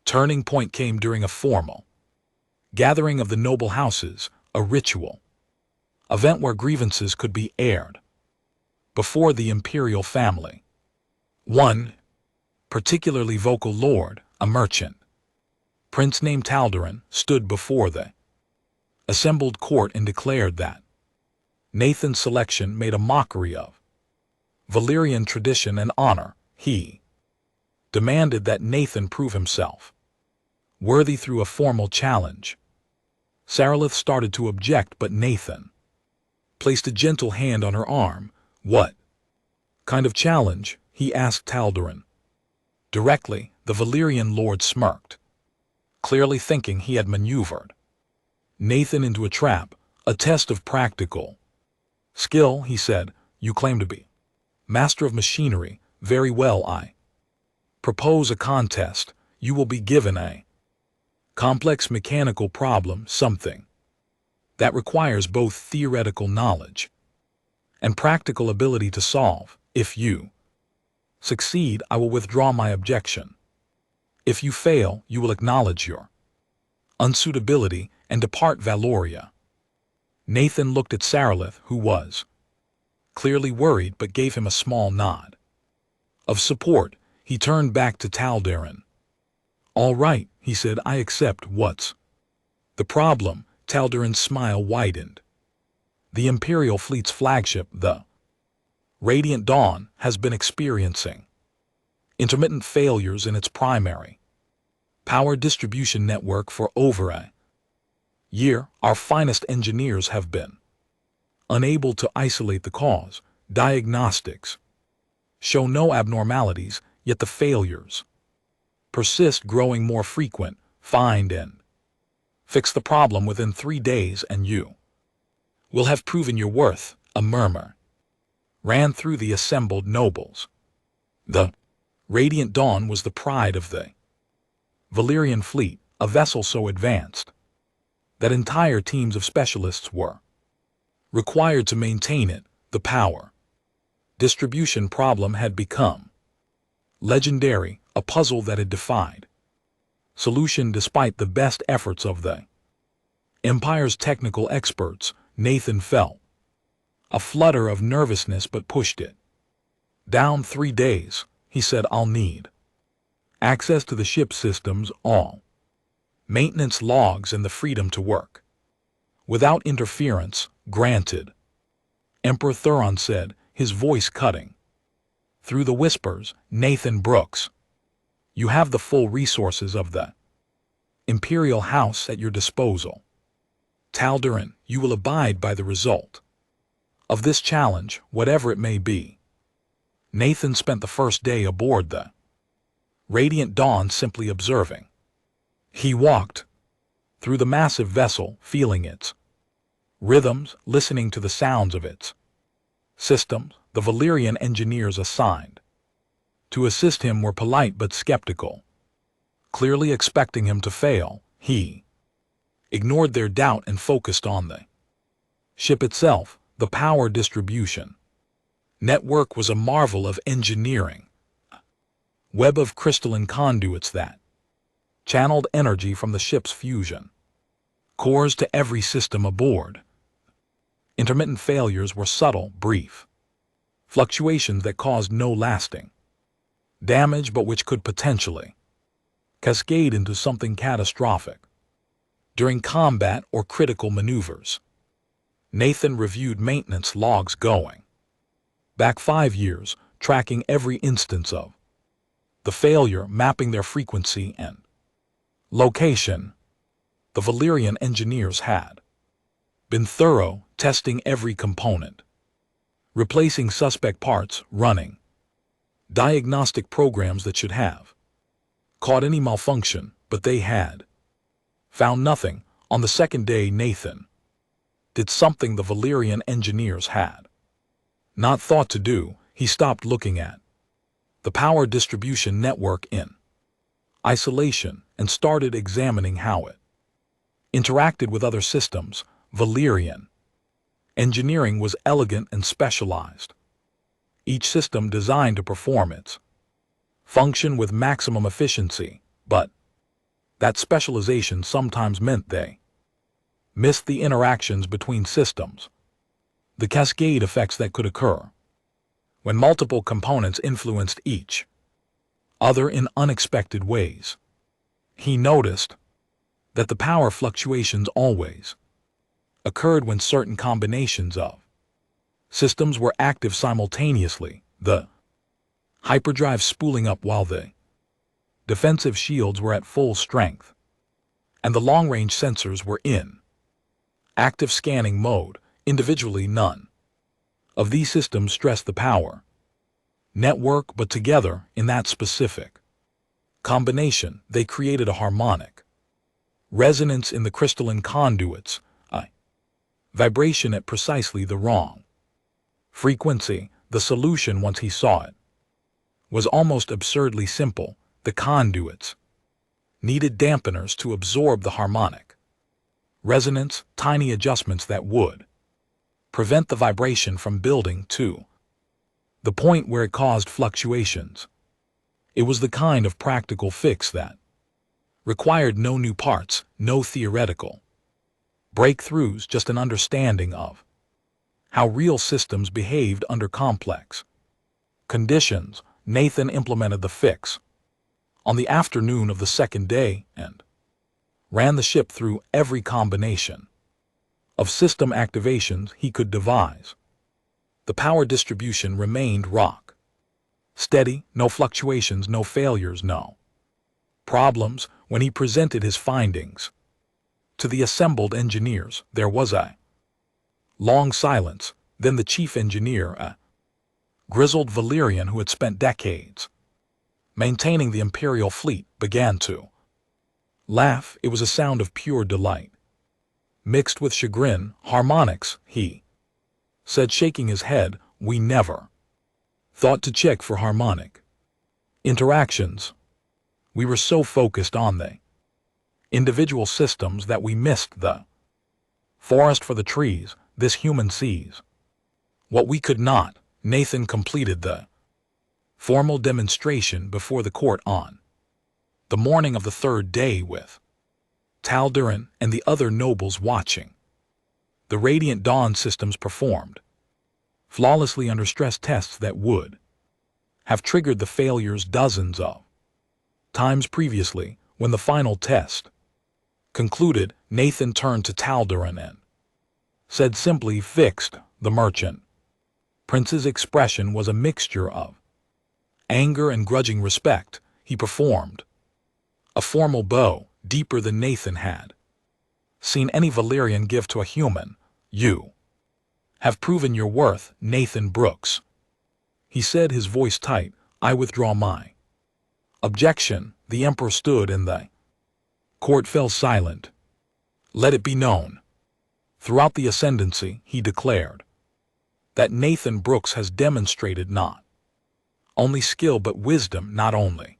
A: turning point came during a formal gathering of the noble houses, a ritual event where grievances could be aired before the imperial family. One particularly vocal lord, a merchant prince named Taldarin, stood before the assembled court and declared that Nathan's selection made a mockery of Valyrian tradition and honor. He demanded that Nathan prove himself worthy through a formal challenge. Saralith started to object, but Nathan placed a gentle hand on her arm. What kind of challenge? He asked Taldarin. Directly, the Valyrian lord smirked, clearly thinking he had maneuvered Nathan into a trap. A test of practical skill, he said. You claim to be master of machinery. Very well, I propose a contest. You will be given a complex mechanical problem, something that requires both theoretical knowledge and practical ability to solve. If you succeed, I will withdraw my objection. If you fail, you will acknowledge your unsuitability and depart Valoria. Nathan looked at Saralith, who was clearly worried, but gave him a small nod of support. He turned back to Taldarin. All right, he said, I accept. What's the problem? Taldarin's smile widened. The Imperial fleet's flagship, the Radiant Dawn, has been experiencing intermittent failures in its primary power distribution network for over a year. Our finest engineers have been unable to isolate the cause. Diagnostics show no abnormalities, yet the failures persist, growing more frequent. Find and fix the problem within 3 days and you will have proven your worth. A murmur ran through the assembled nobles. The Radiant Dawn was the pride of the Valyrian fleet, a vessel so advanced that entire teams of specialists were required to maintain it. The power distribution problem had become legendary, a puzzle that had defied solution despite the best efforts of the Empire's technical experts. Nathan felt a flutter of nervousness but pushed it down. 3 days, he said. I'll need access to the ship systems, all maintenance logs, and the freedom to work without interference. Granted, Emperor Thuron said, his voice cutting through the whispers. Nathan Brooks, you have the full resources of the Imperial House at your disposal. Taldarin, you will abide by the result of this challenge, whatever it may be. Nathan spent the first day aboard the Radiant Dawn simply observing. He walked through the massive vessel, feeling its rhythms, listening to the sounds of its systems. The Valyrian engineers assigned to assist him were polite but skeptical, clearly expecting him to fail. He ignored their doubt and focused on the ship itself. The power distribution network was a marvel of engineering, a web of crystalline conduits that channeled energy from the ship's fusion cores to every system aboard. Intermittent failures were subtle, brief fluctuations that caused no lasting damage but which could potentially cascade into something catastrophic during combat or critical maneuvers. Nathan reviewed maintenance logs going back 5 years, tracking every instance of the failure, mapping their frequency and location. The Valyrian engineers had been thorough, testing every component replacing suspect parts, running diagnostic programs that should have caught any malfunction, but they had found nothing. On the second day, Nathan did something the Valyrian engineers had not thought to do. He stopped looking at the power distribution network in isolation and started examining how it interacted with other systems. Valyrian engineering was elegant and specialized, each system designed to perform its function with maximum efficiency, but that specialization sometimes meant they missed the interactions between systems, the cascade effects that could occur when multiple components influenced each other in unexpected ways. He noticed that the power fluctuations always occurred when certain combinations of systems were active simultaneously, the hyperdrive spooling up while the defensive shields were at full strength, and the long-range sensors were in active scanning mode. Individually, none of these systems stressed the power network, but together, in that specific combination, they created a harmonic resonance in the crystalline conduits, a vibration at precisely the wrong frequency. The solution, once he saw it, was almost absurdly simple. The conduits needed dampeners to absorb the harmonic resonance, tiny adjustments that would prevent the vibration from building to the point where it caused fluctuations. It was the kind of practical fix that required no new parts, no theoretical breakthroughs, just an understanding of how real systems behaved under complex conditions. Nathan implemented the fix on the afternoon of the second day and ran the ship through every combination of system activations he could devise. The power distribution remained rock steady, no fluctuations, no failures, no problems. When he presented his findings to the assembled engineers, there was a long silence. Then the chief engineer, a grizzled Valyrian who had spent decades maintaining the Imperial fleet, began to laugh. It was a sound of pure delight, mixed with chagrin. Harmonics, he said, shaking his head. We never thought to check for harmonic interactions. We were so focused on the individual systems that we missed the forest for the trees. This human sees what we could not. Nathan completed the formal demonstration before the court on the morning of the third day, with Tal'Darin and the other nobles watching. The Radiant Dawn systems performed flawlessly under stress tests that would have triggered the failures dozens of times previously. When the final test concluded, Nathan turned to Tal'Darin and said simply, "Fixed." The merchant prince's expression was a mixture of anger and grudging respect. He performed a formal bow, deeper than Nathan had seen any Valyrian give to a human. "You have proven your worth, Nathan Brooks," he said, his voice tight. "I withdraw my objection." The Emperor stood and the court fell silent. "Let it be known throughout the ascendancy," he declared, "that Nathan Brooks has demonstrated not only skill but wisdom, not only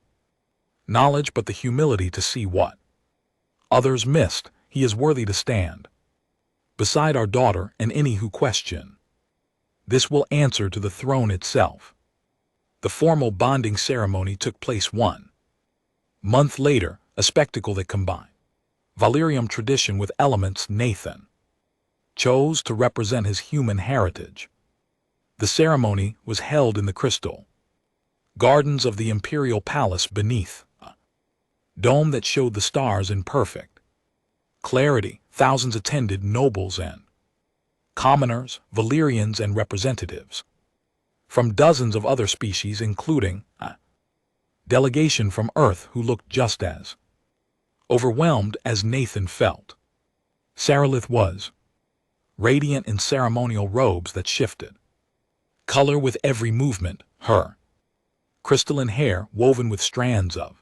A: knowledge but the humility to see what others missed. He is worthy to stand beside our daughter, and any who question this will answer to the throne itself." The formal bonding ceremony took place 1 month later, a spectacle that combined Valyrian tradition with elements Nathan chose to represent his human heritage. The ceremony was held in the crystal gardens of the Imperial Palace beneath a dome that showed the stars in perfect clarity. Thousands attended, nobles and commoners, Valyrians and representatives from dozens of other species, including a delegation from Earth who looked just as overwhelmed as Nathan felt. Saralith was radiant in ceremonial robes that shifted color with every movement, her crystalline hair woven with strands of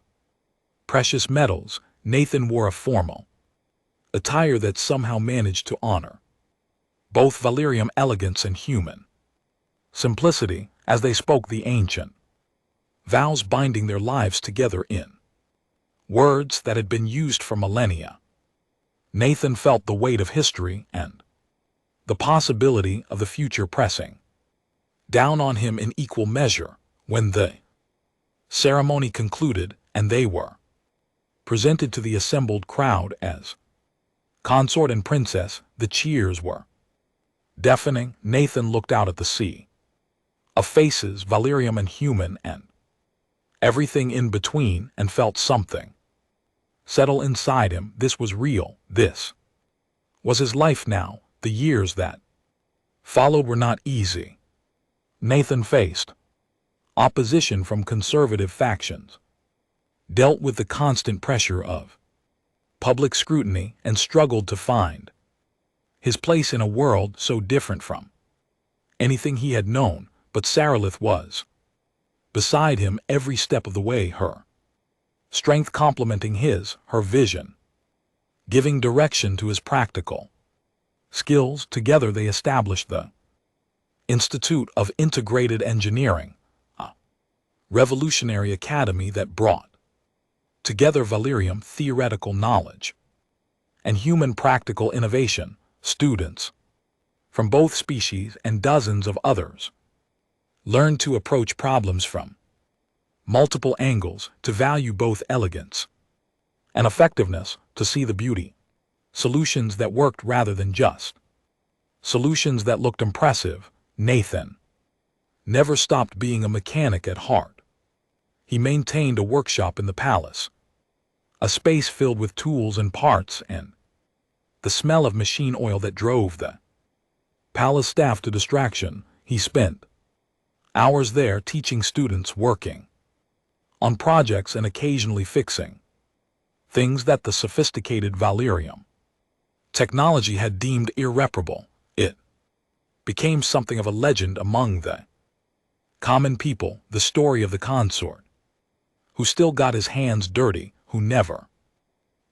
A: precious metals. Nathan wore a formal attire that somehow managed to honor both Valerium elegance and human simplicity as they spoke the ancient vows binding their lives together in words that had been used for millennia. Nathan felt the weight of history and the possibility of the future pressing down on him in equal measure. When the ceremony concluded and they were presented to the assembled crowd as consort and princess, the cheers were deafening. Nathan looked out at the sea of faces, Valerium and human and everything in between, and felt something settle inside him. This was real. This was his life now. The years that followed were not easy. Nathan faced opposition from conservative factions, dealt with the constant pressure of public scrutiny, and struggled to find his place in a world so different from anything he had known. But Saarlith was beside him every step of the way, her strength complementing her vision, giving direction to his practical skills. Together they established the Institute of Integrated Engineering, a revolutionary academy that brought together Valerium theoretical knowledge and human practical innovation. Students from both species and dozens of others learned to approach problems from multiple angles, to value both elegance and effectiveness, to see the beauty, solutions that worked rather than just solutions that looked impressive. Nathan never stopped being a mechanic at heart. He maintained a workshop in the palace, a space filled with tools and parts and the smell of machine oil that drove the palace staff to distraction. He spent hours there teaching students, working on projects and occasionally fixing things that the sophisticated Valerium technology had deemed irreparable. It became something of a legend among the common people, the story of the consort who still got his hands dirty, who never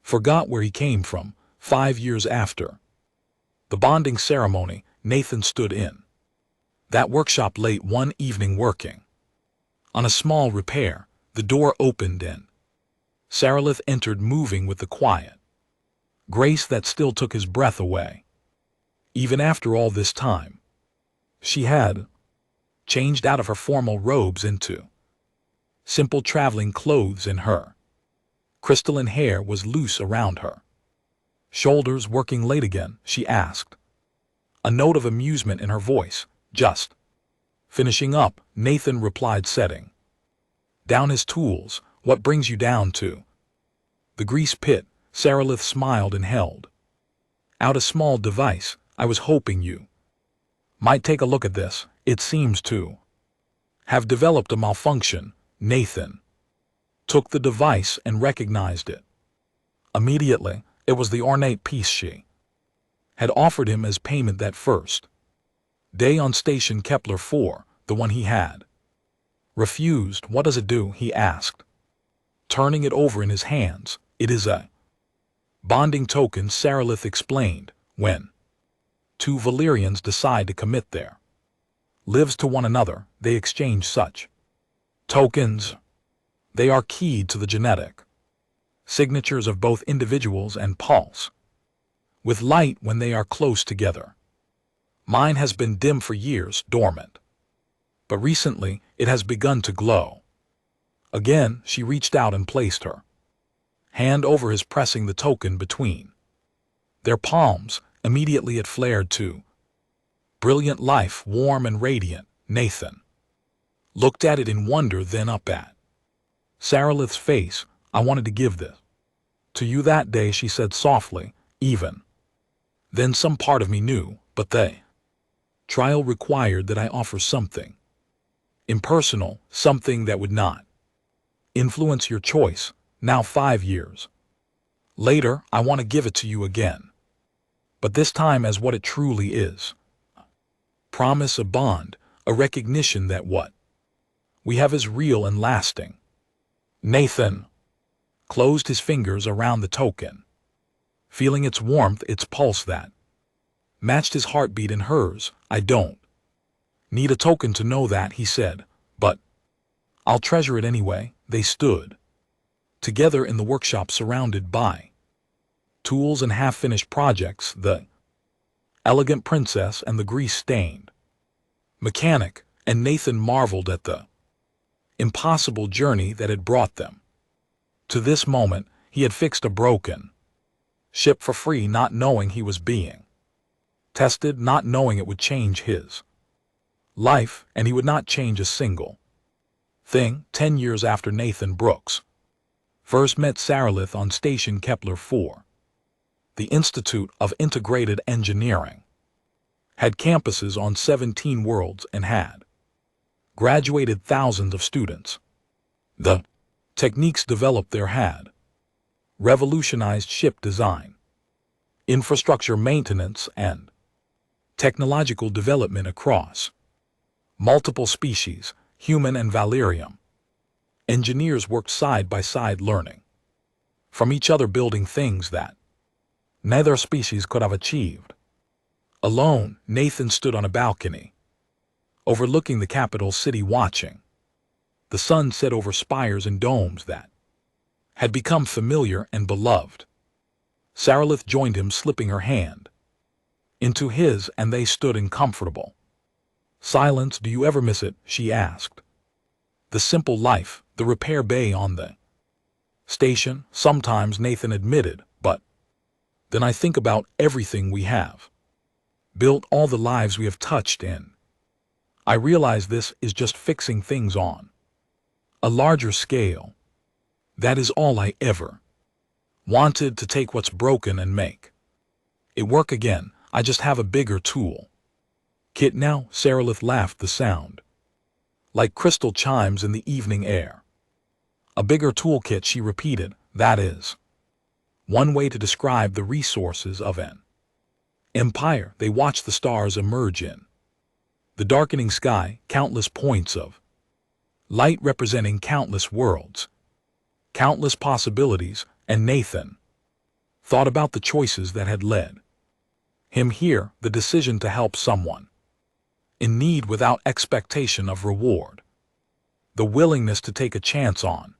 A: forgot where he came from. 5 years after the bonding ceremony, Nathan stood in that workshop late one evening working on a small repair. The door opened and Saarlith entered, moving with the quiet grace that still took his breath away. Even after all this time, she had changed out of her formal robes into simple traveling clothes, and her crystalline hair was loose around her shoulders. Working late again? She asked, a note of amusement in her voice. Just finishing up, Nathan replied, setting down his tools. What brings you down to the grease pit? Saarlith smiled and held out a small device. I was hoping you might take a look at this. It seems to have developed a malfunction. Nathan took the device and recognized it immediately. It was the ornate piece she had offered him as payment that first day on Station Kepler 4, the one he had refused. What does it do? He asked, turning it over in his hands. It is a bonding token, Saarlith explained. When two Valerians decide to commit their lives to one another, they exchange such tokens. They are keyed to the genetic signatures of both individuals and pulse with light when they are close together. Mine has been dim for years, dormant, but recently it has begun to glow again. She reached out and placed her hand over his, pressing the token between their palms. Immediately it flared to brilliant life, warm and radiant. Nathan looked at it in wonder, then up at Saarlith's face. I wanted to give this to you that day, she said softly. Even then some part of me knew, but the trial required that I offer something impersonal, something that would not influence your choice. Now 5 years later, I want to give it to you again, but this time as what it truly is. Promise, a bond, A recognition that what we have is real and lasting. Nathan closed his fingers around the token, feeling its warmth, its pulse that matched his heartbeat and hers. I don't need a token to know that, he said, but I'll treasure it anyway. They stood together in the workshop, surrounded by tools and half-finished projects, the elegant princess and the grease-stained mechanic, and Nathan marveled at the impossible journey that had brought them to this moment. He had fixed a broken ship for free, not knowing he was being tested, not knowing it would change his life, and he would not change a single thing. 10 years after Nathan Brooks first met Saralith on Station Kepler 4, the Institute of Integrated Engineering had campuses on 17 worlds and had graduated thousands of students. The techniques developed there had revolutionized ship design, infrastructure maintenance, and technological development across multiple species, human and Valerium. Engineers worked side by side, learning from each other, building things that neither species could have achieved alone. Nathan stood on a balcony overlooking the capital city, watching the sun set over spires and domes that had become familiar and beloved. Saralith joined him, slipping her hand into his, and they stood in comfortable silence. Do you ever miss it? She asked. The simple life, the repair bay on the station. Sometimes, Nathan admitted, but then I think about everything we have built, all the lives we have touched in. I realize this is just fixing things on a larger scale. That is all I ever wanted, to take what's broken and make it work again. I just have a bigger tool kit now. Saralith laughed, the sound like crystal chimes in the evening air. A bigger toolkit, she repeated. That is one way to describe the resources of an empire. They watched the stars emerge in the darkening sky, countless points of light representing countless worlds, countless possibilities, and Nathan thought about the choices that had led him here, the decision to help someone in need without expectation of reward, the willingness to take a chance on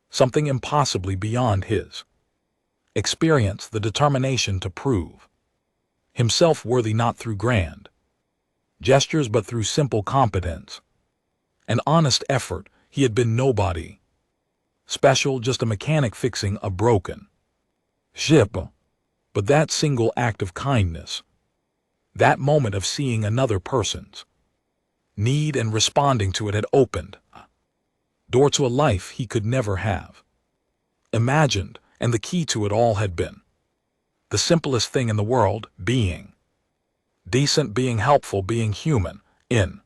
A: something impossibly beyond his experience, the determination to prove himself worthy, not through grand gestures but through simple competence and honest effort. He had been nobody special, just a mechanic fixing a broken ship. But that single act of kindness, that moment of seeing another person's need and responding to it, had opened a door to a life he could never have imagined, and the key to it all had been the simplest thing in the world: being decent, being helpful, being human. In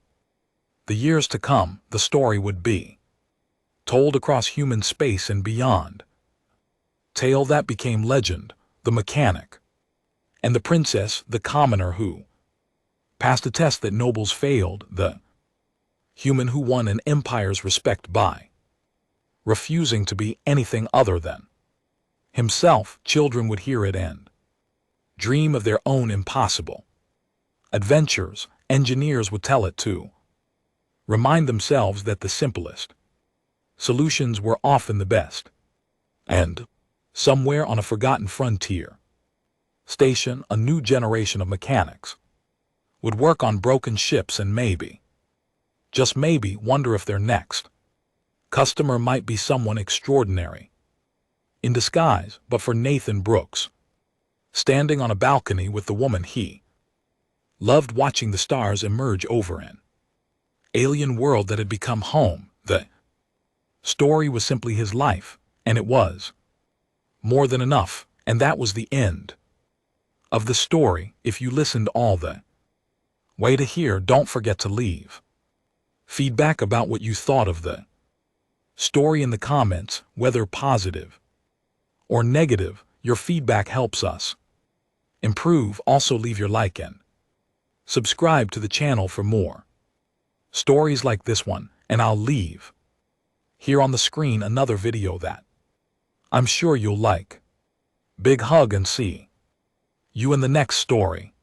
A: the years to come, the story would be told across human space and beyond. Tale that became legend: the mechanic and the princess, the commoner who passed a test that nobles failed, the human who won an empire's respect by refusing to be anything other than himself. Children would hear it and dream of their own impossible adventures. Engineers would tell it too, remind themselves that the simplest solutions were often the best. And somewhere on a forgotten frontier station, a new generation of mechanics would work on broken ships and maybe, just maybe, wonder if their next customer might be someone extraordinary in disguise. But for Nathan Brooks, standing on a balcony with the woman he loved, watching the stars emerge over an alien world that had become home, the story was simply his life, and it was more than enough. And that was the end of the story. If you listened all the way to here, don't forget to leave feedback about what you thought of the story in the comments, whether positive or negative. Your feedback helps us improve. Also, leave your like and subscribe to the channel for more Stories like this one, and I'll leave here on the screen another video that I'm sure you'll like. Big hug and see you in the next story.